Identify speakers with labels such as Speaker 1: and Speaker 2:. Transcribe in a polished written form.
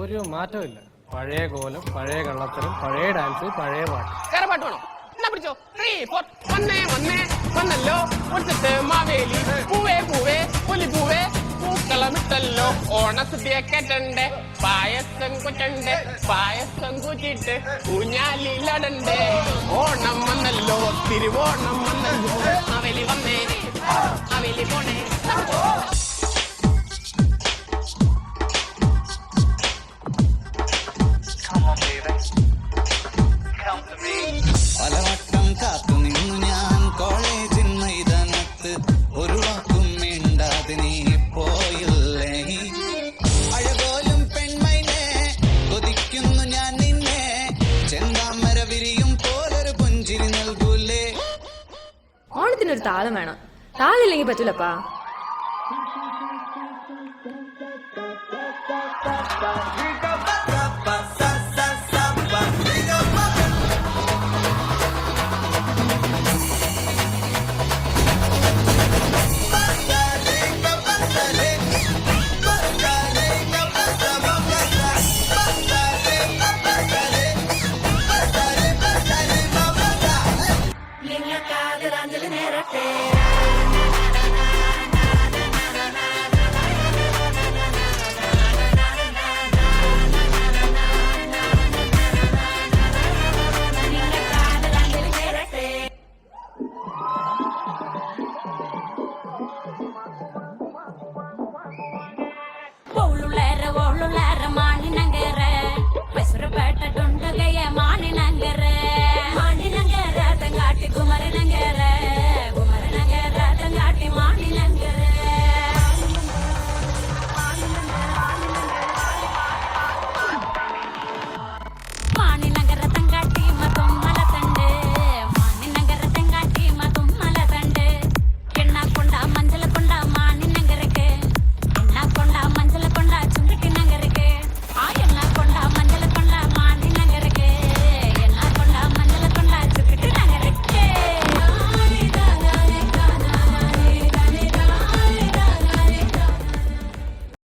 Speaker 1: ഒരു മാറ്റമില്ല. പഴയ കോലം, പഴയ കള്ളത്തരം, പഴയ ഡാൻസ്, പഴയ പാട്ട്.
Speaker 2: പാട്ട് വേണോ? എന്നാ പിടിച്ചോ. 3, 4 വന്നല്ലോ മുറ്റത്ത് മാവേലി പൂവേ പൂവേ പുലിപൂവേ പൂക്കളമിട്ടല്ലോ ഓണസദ്യ കേട്ടണ്ടേ പായസം കുറ്റണ്ടേ പായസം കുറ്റിട്ട് ഊഞ്ഞാലിലടണ്ടേ ഓണം വന്നല്ലോ തിരുവോണം വന്നല്ലോ മാവേലി വന്നേ മാവേലി പോണേ.
Speaker 3: പലവട്ടം കാത്തു നിന്നു ഞാൻ കോളേജിൻ മൈതാനത്ത് ഒരു വാക്കും മിണ്ടാതെ നീ പോയില്ലേ അഴകോലും പെൺമൈനെ കൊതിക്കുന്നു ഞാൻ നിന്നെ ചെന്താമര വിരിയും പോലൊരു പുഞ്ചിരി നൽകൂലേ.
Speaker 4: ഓണത്തിനൊരു താളം വേണം. താളില്ലെങ്കിൽ പറ്റൂലപ്പാ.
Speaker 5: Niña, cada grande le